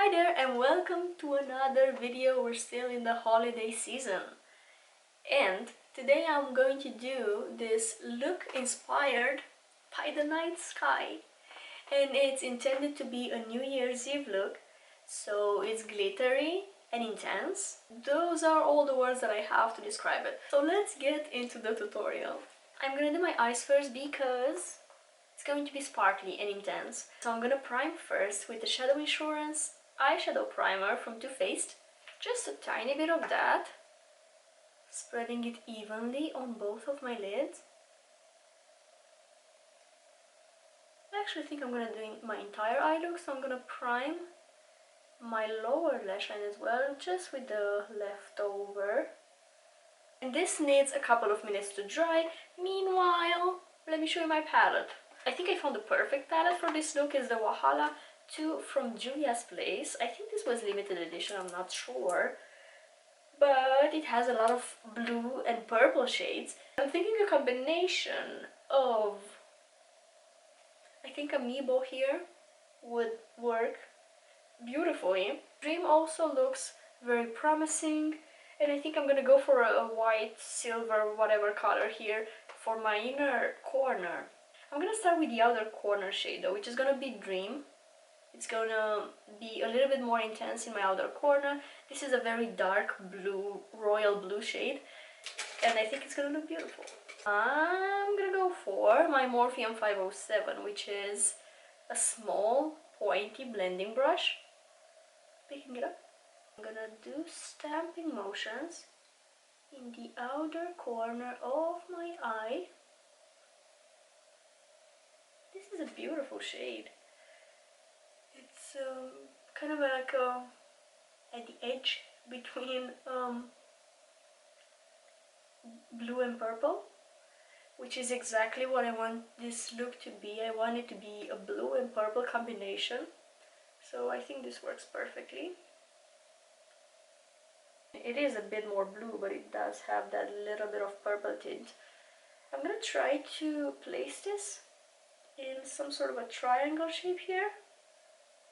Hi there and welcome to another video. We're still in the holiday season. And today I'm going to do this look inspired by the night sky. And it's intended to be a New Year's Eve look. So it's glittery and intense. Those are all the words that I have to describe it. So let's get into the tutorial. I'm gonna do my eyes first because it's going to be sparkly and intense. So I'm gonna prime first with the Shadow Insurance eyeshadow primer from Too Faced. Just a tiny bit of that. Spreading it evenly on both of my lids. I actually think I'm gonna do my entire eye look, so I'm gonna prime my lower lash line as well, just with the leftover. And this needs a couple of minutes to dry. Meanwhile, let me show you my palette. I think I found the perfect palette for this look. Is the Wahala 2 from Juvia's place. I think this was limited edition, I'm not sure. But it has a lot of blue and purple shades. I'm thinking a combination of, I think Amiibo here would work beautifully. Dream also looks very promising. And I think I'm gonna go for a white, silver, whatever color here for my inner corner. I'm gonna start with the outer corner shade though, which is gonna be Dream. It's gonna be a little bit more intense in my outer corner. This is a very dark blue, royal blue shade, and I think it's gonna look beautiful. I'm gonna go for my Morphe M507, which is a small, pointy blending brush. Picking it up. I'm gonna do stamping motions in the outer corner of my eye. This is a beautiful shade. It's kind of like at the edge between blue and purple, which is exactly what I want this look to be. I want it to be a blue and purple combination, so I think this works perfectly. It is a bit more blue, but it does have that little bit of purple tint. I'm gonna try to place this in some sort of a triangle shape here.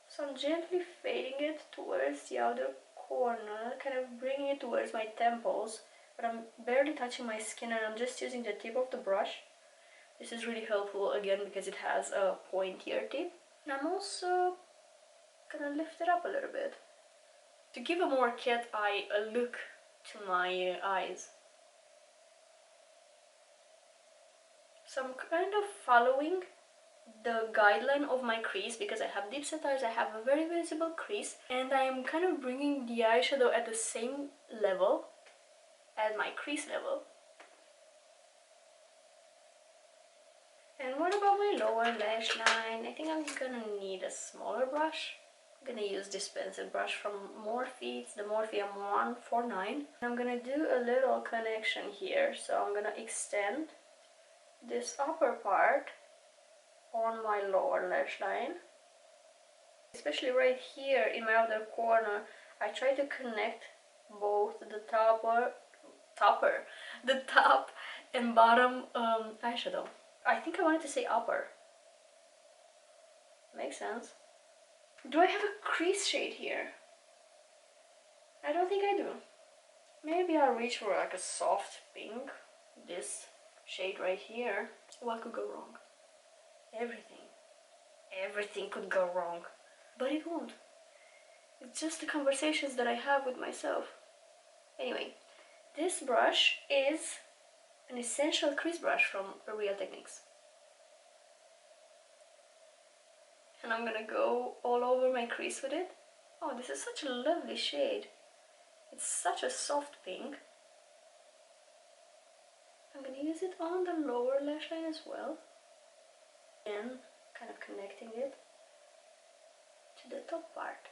So I'm gently fading it towards the outer corner, kind of bringing it towards my temples, but I'm barely touching my skin and I'm just using the tip of the brush. This is really helpful again because it has a pointier tip. And I'm also gonna lift it up a little bit to give a more cat eye look to my eyes. So I'm kind of following the guideline of my crease because I have deep set eyes, I have a very visible crease, and I'm kind of bringing the eyeshadow at the same level as my crease level. And what about my lower lash line? I think I'm gonna need a smaller brush. I'm gonna use this pencil brush from Morphe. It's the Morphe M149. I'm gonna do a little connection here, so I'm gonna extend this upper part on my lower lash line, especially right here in my outer corner. I try to connect both the top and bottom eyeshadow. I think I wanted to say upper. Makes sense. Do I have a crease shade here? I don't think I do. Maybe I'll reach for like a soft pink. This shade right here. What could go wrong? Everything could go wrong, but it won't. It's just the conversations that I have with myself. Anyway, this brush is an essential crease brush from Real Techniques, and I'm gonna go all over my crease with it. Oh, this is such a lovely shade. It's such a soft pink. I'm gonna use it on the lower lash line as well, and kind of connecting it to the top part.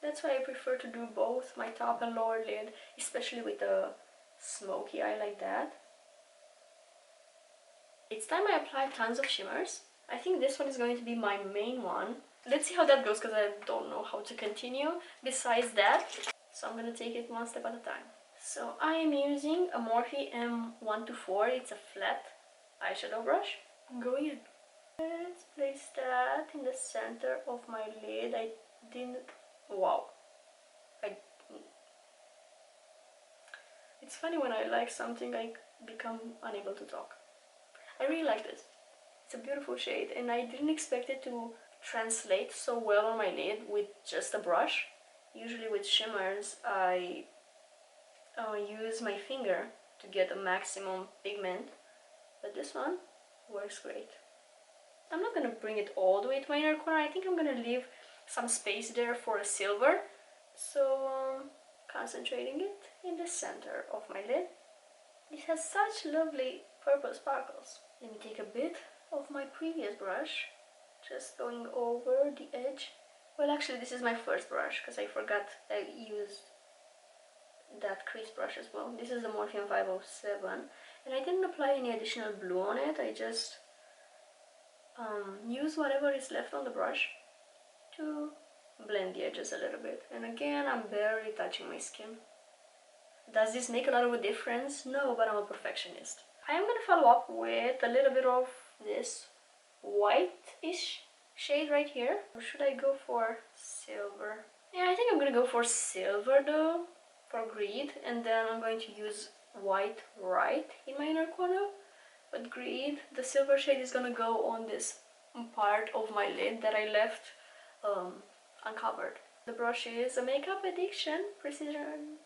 That's why I prefer to do both my top and lower lid, especially with a smoky eye like that. It's time I apply tons of shimmers. I think this one is going to be my main one. Let's see how that goes because I don't know how to continue besides that. So I'm gonna take it one step at a time. So I am using a Morphe M124. It's a flat eyeshadow brush. I'm going in. Let's place that in the center of my lid. I didn't... Wow. It's funny when I like something, I become unable to talk. I really like this. It's a beautiful shade, and I didn't expect it to translate so well on my lid with just a brush. Usually with shimmers, I use my finger to get a maximum pigment, but this one works great. I'm not gonna bring it all the way to my inner corner. I think I'm gonna leave some space there for a silver. So concentrating it in the center of my lid. It has such lovely purple sparkles. Let me take a bit of my previous brush, just going over the edge. Well, actually this is my first brush because I forgot I used that crease brush as well. This is the Morphe 507, and I didn't apply any additional blue on it. I just use whatever is left on the brush to blend the edges a little bit. And again, I'm barely touching my skin. Does this make a lot of a difference? No, but I'm a perfectionist. I am going to follow up with a little bit of this white-ish shade right here. Or should I go for silver? Yeah, I think I'm going to go for silver though, for Greed. And then I'm going to use white right in my inner corner. But Greed, the silver shade is going to go on this part of my lid that I left uncovered. The brush is a Makeup Addiction Precision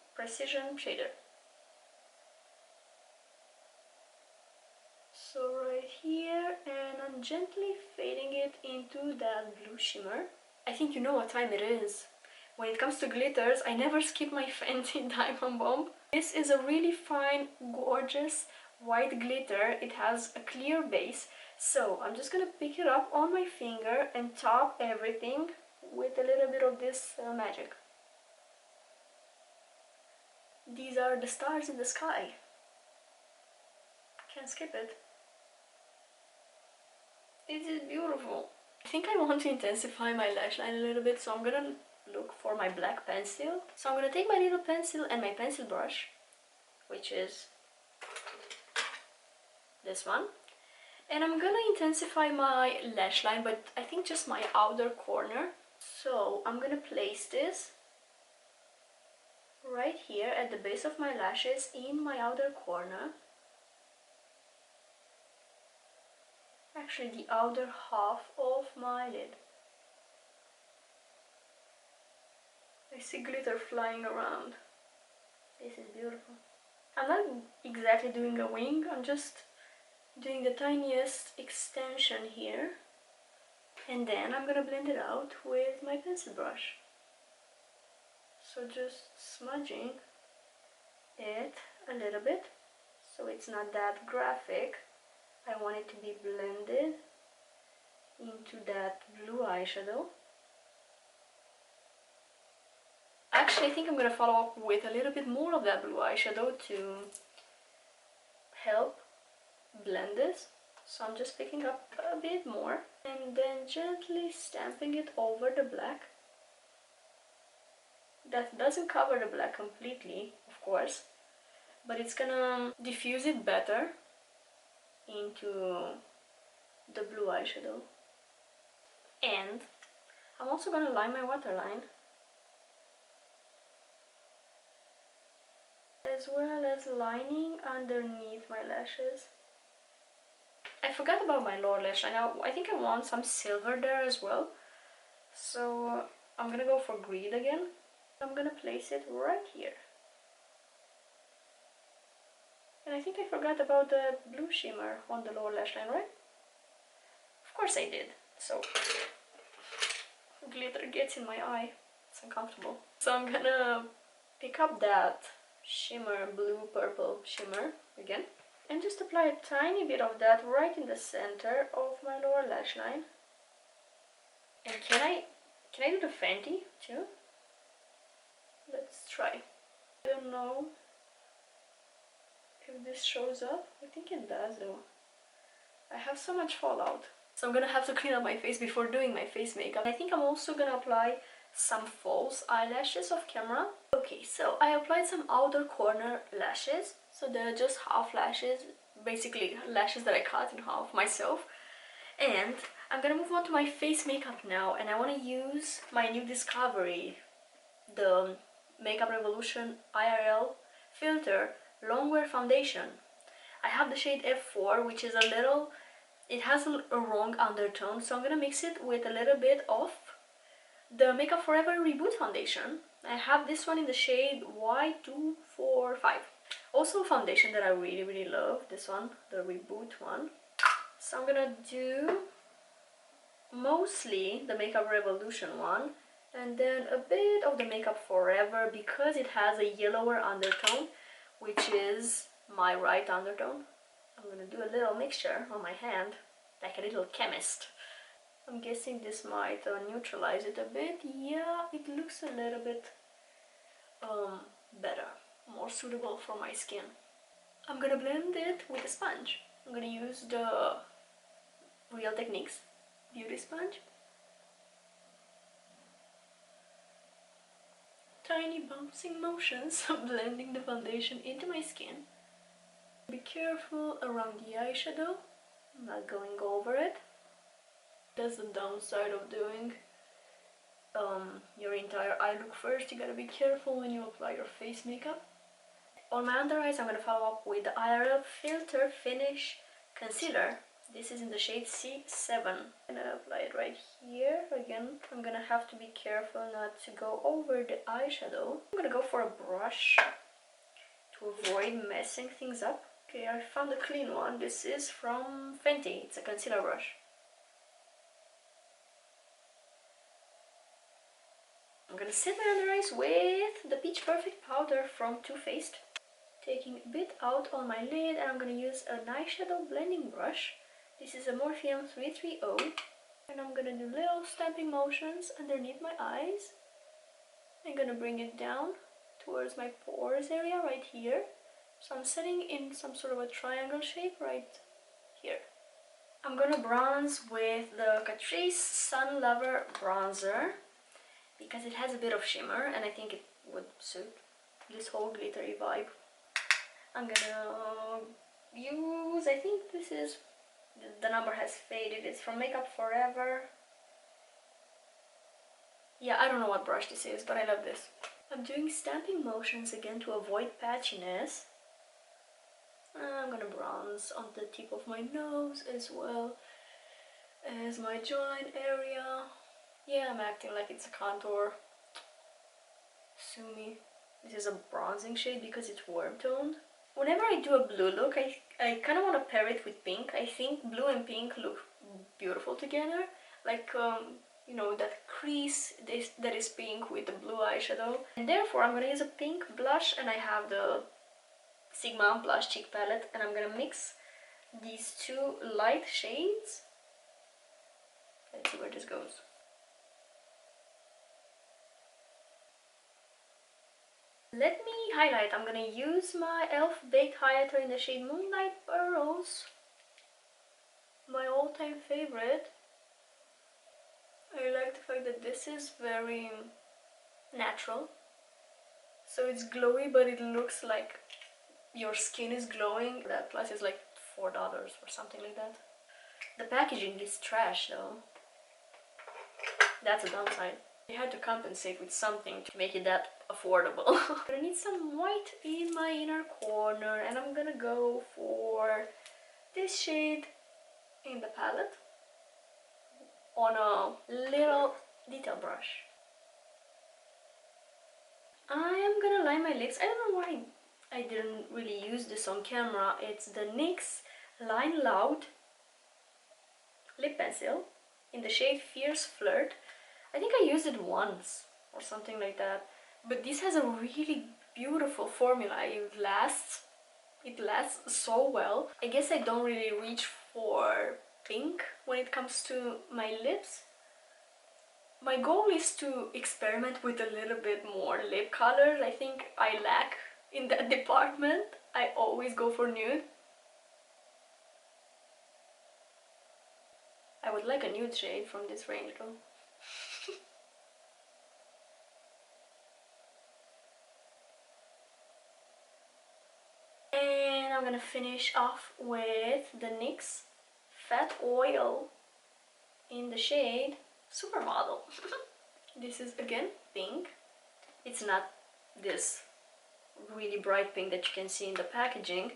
Shader. So right here, and I'm gently fading it into that blue shimmer. I think you know what time it is. When it comes to glitters, I never skip my Fenty Diamond Bomb. This is a really fine, gorgeous white glitter. It has a clear base. So I'm just gonna pick it up on my finger and top everything with a little bit of this magic. These are the stars in the sky. Can't skip it. It is beautiful. I think I want to intensify my lash line a little bit, so I'm gonna look for my black pencil. So I'm gonna take my little pencil and my pencil brush, which is this one, and I'm gonna intensify my lash line, but I think just my outer corner. So I'm gonna place this right here at the base of my lashes in my outer corner. Actually, the outer half of my lid. I see glitter flying around. This is beautiful. I'm not exactly doing a wing, I'm just doing the tiniest extension here. And then I'm gonna blend it out with my pencil brush. So just smudging it a little bit, so it's not that graphic. I want it to be blended into that blue eyeshadow. Actually, I think I'm going to follow up with a little bit more of that blue eyeshadow to help blend this. So I'm just picking up a bit more and then gently stamping it over the black. That doesn't cover the black completely, of course, but it's gonna diffuse it better into the blue eyeshadow. And I'm also gonna line my waterline, as well as lining underneath my lashes. I forgot about my lower lash line. I think I want some silver there as well, so I'm gonna go for Greed again. I'm gonna place it right here. And I think I forgot about the blue shimmer on the lower lash line, right? Of course I did. So glitter gets in my eye. It's uncomfortable. So I'm gonna pick up that shimmer, blue purple shimmer again, and just apply a tiny bit of that right in the center of my lower lash line. And can I do the Fenty too? Let's try. I don't know if this shows up. I think it does though. I have so much fallout. So I'm gonna have to clean up my face before doing my face makeup. I think I'm also gonna apply some false eyelashes off camera. Okay, so I applied some outer corner lashes. So they're just half lashes, basically lashes that I cut in half myself. And I'm gonna move on to my face makeup now, and I want to use my new discovery, the Makeup Revolution IRL Filter Longwear Foundation. I have the shade F4, which is a little, it has a wrong undertone, so I'm gonna mix it with a little bit of the Makeup Forever Reboot foundation. I have this one in the shade Y245. Also a foundation that I really love, this one, the Reboot one. So I'm gonna do mostly the Makeup Revolution one, and then a bit of the Makeup Forever because it has a yellower undertone, which is my right undertone. I'm gonna do a little mixture on my hand, like a little chemist. I'm guessing this might neutralize it a bit. Yeah, it looks a little bit better, more suitable for my skin. I'm gonna blend it with a sponge. I'm gonna use the Real Techniques beauty sponge. Tiny bouncing motions of blending the foundation into my skin. Be careful around the eyeshadow, I'm not going over it. That's the downside of doing your entire eye look first. You gotta be careful when you apply your face makeup. On my under eyes, I'm gonna follow up with the IRL Filter Finish Concealer. This is in the shade C7. I'm gonna apply it right here. Again, I'm gonna have to be careful not to go over the eyeshadow. I'm gonna go for a brush to avoid messing things up. Okay, I found a clean one. This is from Fenty. It's a concealer brush. I'm gonna set my under eyes with the Peach Perfect powder from Too Faced. Taking a bit out on my lid, and I'm gonna use an eyeshadow blending brush. This is a Morphe 330, and I'm gonna do little stamping motions underneath my eyes. I'm gonna bring it down towards my pores area right here. So I'm setting in some sort of a triangle shape right here. I'm gonna bronze with the Catrice Sun Lover bronzer because it has a bit of shimmer and I think it would suit this whole glittery vibe. I'm gonna use, I think this is, the number has faded, it's from Makeup Forever. Yeah, I don't know what brush this is, but I love this. I'm doing stamping motions again to avoid patchiness. I'm gonna bronze on the tip of my nose as well as my jawline area. Yeah, I'm acting like it's a contour. Sue me. This is a bronzing shade because it's warm toned. Whenever I do a blue look, I kind of want to pair it with pink. I think blue and pink look beautiful together. Like, you know, that crease that is pink with the blue eyeshadow. And therefore, I'm going to use a pink blush, and I have the Sigma Blush Cheek Palette. And I'm going to mix these two light shades. Let's see where this goes. Let me highlight. I'm gonna use my e.l.f. Baked Highlighter in the shade Moonlight Pearls. My all-time favorite. I like the fact that this is very natural. So it's glowy, but it looks like your skin is glowing. That plus is like $4 or something like that. The packaging is trash though. That's a downside. I had to compensate with something to make it that affordable. I'm gonna need some white in my inner corner, and I'm gonna go for this shade in the palette on a little detail brush. I am gonna line my lips. I don't know why I didn't really use this on camera. It's the NYX Line Loud lip pencil in the shade Fierce Flirt. I think I used it once or something like that, but this has a really beautiful formula. It lasts so well. I guess I don't really reach for pink when it comes to my lips. My goal is to experiment with a little bit more lip colors. I think I lack in that department. I always go for nude. I would like a nude shade from this range though. And I'm gonna finish off with the NYX Fat Oil in the shade Supermodel. This is again pink. It's not this really bright pink that you can see in the packaging.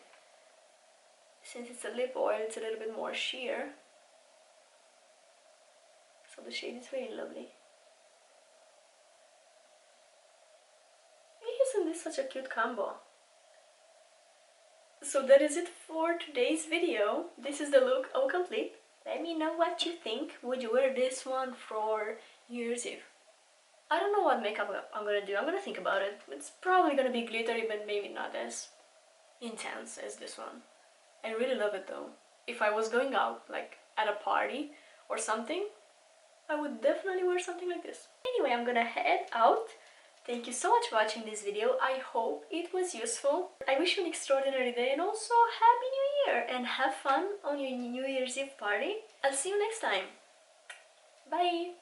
Since it's a lip oil, it's a little bit more sheer. So the shade is very lovely. Isn't this such a cute combo? So that is it for today's video. This is the look all complete. Let me know what you think. Would you wear this one for New Year's Eve? I don't know what makeup I'm gonna do. I'm gonna think about it. It's probably gonna be glittery, but maybe not as intense as this one. I really love it though. If I was going out, like at a party or something, I would definitely wear something like this. Anyway, I'm gonna head out. Thank you so much for watching this video. I hope it was useful. I wish you an extraordinary day and also Happy New Year, and have fun on your New Year's Eve party. I'll see you next time. Bye!